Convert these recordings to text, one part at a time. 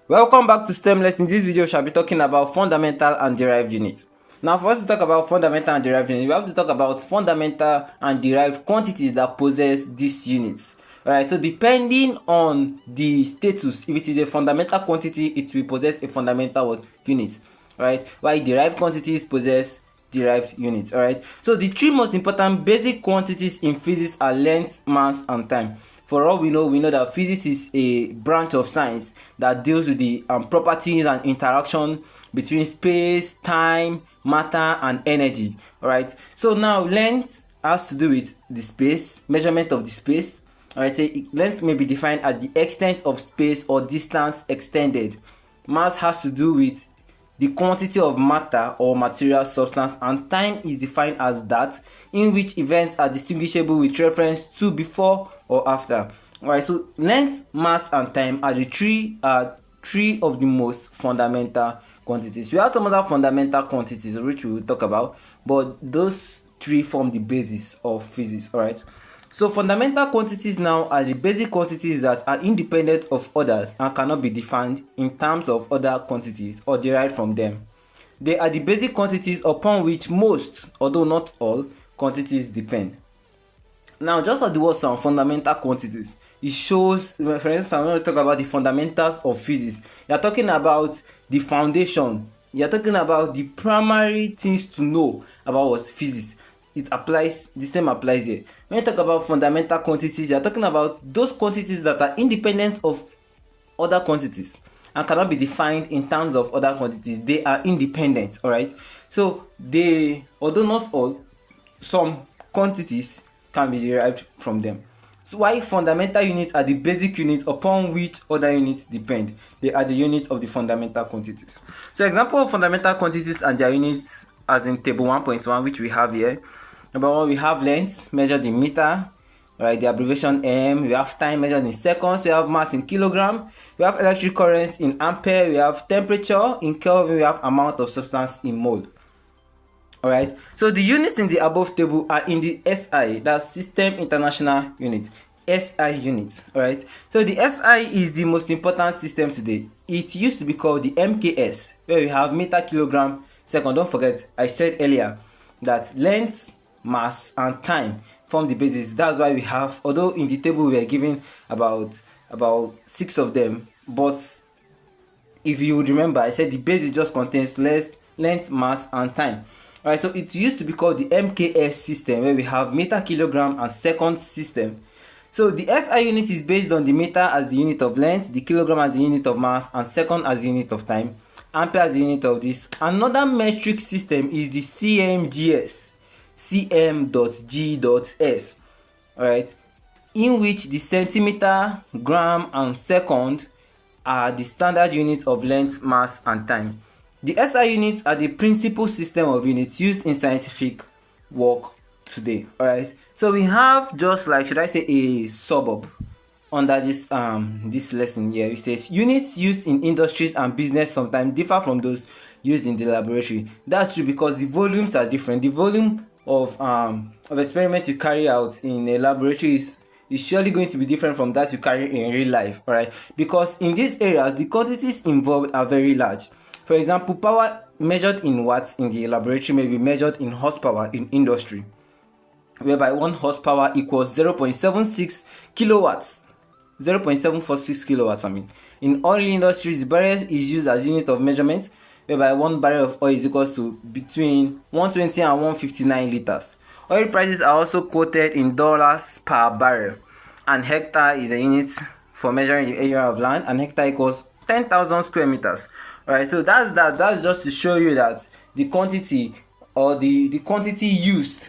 Welcome back to STEMLens. In this video, we shall be talking about fundamental and derived units. Now, for us to talk about fundamental and derived units, we have to talk about fundamental and derived quantities that possess these units. Alright, so depending on the status, if it is a fundamental quantity, it will possess a fundamental unit. Alright, while derived quantities possess derived units. Alright, so the three most important basic quantities in physics are length, mass, and time. For all we know that physics is a branch of science that deals with the properties and interaction between space, time, matter, and energy. Alright, so now length has to do with the space, measurement of the space. Alright, so length may be defined as the extent of space or distance extended. Mass has to do with the quantity of matter or material substance, and time is defined as that in which events are distinguishable with reference to before or after. Alright, so length, mass, and time are the three of the most fundamental quantities. We have some other fundamental quantities which we will talk about, but those three form the basis of physics. Alright, so fundamental quantities now are the basic quantities that are independent of others and cannot be defined in terms of other quantities or derived from them. They are the basic quantities upon which most, although not all, quantities depend. Now, just as the word sound, fundamental quantities, it shows, for instance, when we talk about the fundamentals of physics, you are talking about the foundation, you are talking about the primary things to know about what physics. It applies, the same applies here. When you talk about fundamental quantities, you are talking about those quantities that are independent of other quantities and cannot be defined in terms of other quantities. They are independent. All right, so they, although not all, some quantities can be derived from them. So why fundamental units are the basic units upon which other units depend. They are the units of the fundamental quantities. So example of fundamental quantities and their units as in table 1.1, which we have here. Number one, we have length measured in meter, right? The abbreviation m. We have time measured in seconds. We have mass in kilogram. We have electric current in ampere. We have temperature in Kelvin. We have amount of substance in mole. Alright, so the units in the above table are in the SI, that's System International Unit, SI unit. Alright, so the SI is the most important system today. It used to be called the MKS, where we have meter, kilogram, second. Don't forget, I said earlier that length, mass, and time form the basis. That's why we have, although in the table we are given about 6 of them, but if you would remember, I said the basis just contains length, mass, and time. Alright, so it used to be called the MKS system, where we have meter, kilogram, and second system. So the SI unit is based on the meter as the unit of length, the kilogram as the unit of mass, and second as the unit of time, ampere as the unit of this. Another metric system is the CMGS, cm.g.s, alright, in which the centimeter, gram, and second are the standard units of length, mass, and time. The SI units are the principal system of units used in scientific work today. Alright, so we have just like, should I say, a suburb under this lesson here. It says units used in industries and business sometimes differ from those used in the laboratory. That's true because the volumes are different. The volume of experiment you carry out in a laboratory is surely going to be different from that you carry in real life. Alright, because in these areas the quantities involved are very large. For example, power measured in watts in the laboratory may be measured in horsepower in industry, whereby 1 horsepower equals 0.76 kilowatts. 0.746 kilowatts, I mean. In oil industries, the barrel is used as unit of measurement, whereby 1 barrel of oil is equals to between 120 and 159 liters. Oil prices are also quoted in dollars per barrel, and hectare is a unit for measuring the area of land, and hectare equals 10,000 square meters. Alright, so that's just to show you that the quantity or the quantity used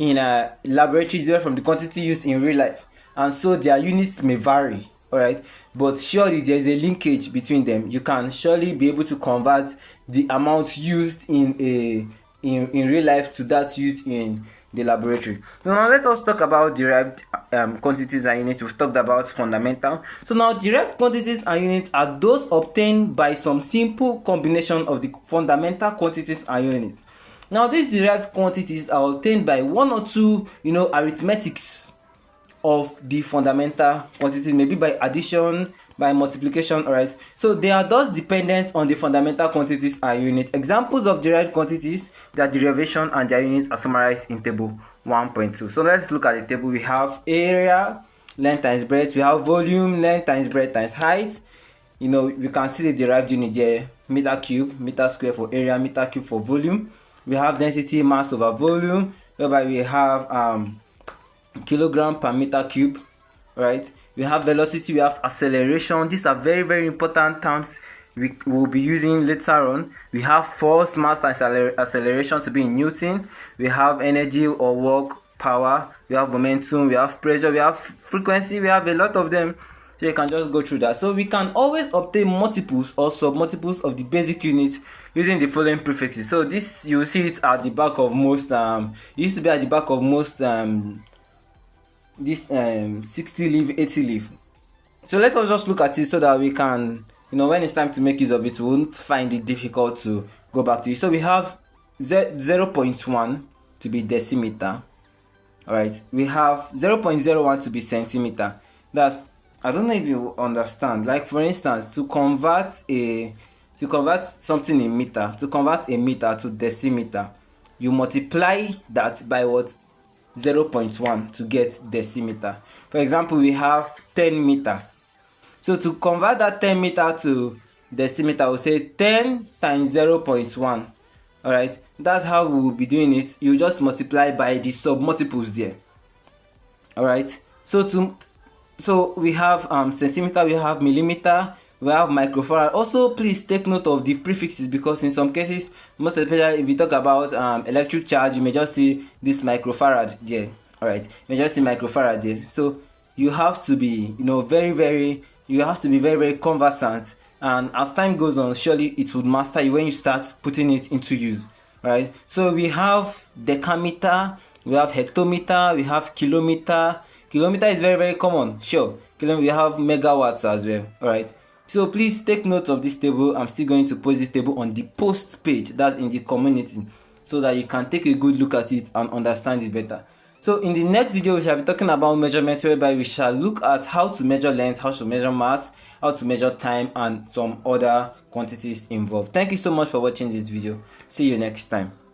in a laboratory is different from the quantity used in real life, and so their units may vary. Alright, but surely there is a linkage between them. You can surely be able to convert the amount used in real life to that used in the laboratory. So now let us talk about derived quantities and units. We've talked about fundamental. So now derived quantities and units are those obtained by some simple combination of the fundamental quantities and units. Now these derived quantities are obtained by one or two arithmetics of the fundamental quantities, maybe by addition, by multiplication. Alright, so they are thus dependent on the fundamental quantities and unit. Examples of derived quantities, their derivation and their units are summarized in table 1.2. So let's look at the table. We have area, length times breadth. We have volume, length times breadth times height. You know, we can see the derived unit there: meter cube, meter square for area, meter cube for volume. We have density, mass over volume, whereby we have kilogram per meter cube. Right, we have velocity, we have acceleration. These are very, very important terms we will be using later on. We have force, mass and acceleration to be in Newton. We have energy or work, power. We have momentum, we have pressure, we have frequency. We have a lot of them, so you can just go through that. So we can always obtain multiples or submultiples of the basic unit using the following prefixes. So this, you will see it at the back of most it used to be at the back of most this 60 leaf, 80 leaf. So let us just look at it so that we can, you know, when it's time to make use of it, we won't find it difficult to go back to it. So we have 0.1 to be decimeter. Alright, we have 0.01 to be centimeter. That's, I don't know if you understand. Like for instance, to convert something in meter, to convert a meter to decimeter, you multiply that by what? 0.1 to get decimeter. For example, we have 10 meter. So to convert that 10 meter to decimeter, we'll say 10 times 0.1. Alright, that's how we will be doing it. You just multiply by the submultiples there. Alright, so we have centimeter, we have millimeter, we have microfarad. Also, please take note of the prefixes, because in some cases, most especially if we talk about electric charge, you may just see this microfarad there. Alright, you may just see microfarad there. So you have to be, you know, very, very conversant, and as time goes on, surely it would master you when you start putting it into use. Right, so we have decameter, we have hectometer, we have kilometer. Kilometer is very, very common, sure. We have megawatts as well. Alright, so please take note of this table. I'm still going to post this table on the post page, that's in the community, so that you can take a good look at it and understand it better. So in the next video, we shall be talking about measurements, whereby we shall look at how to measure length, how to measure mass, how to measure time, and some other quantities involved. Thank you so much for watching this video. See you next time.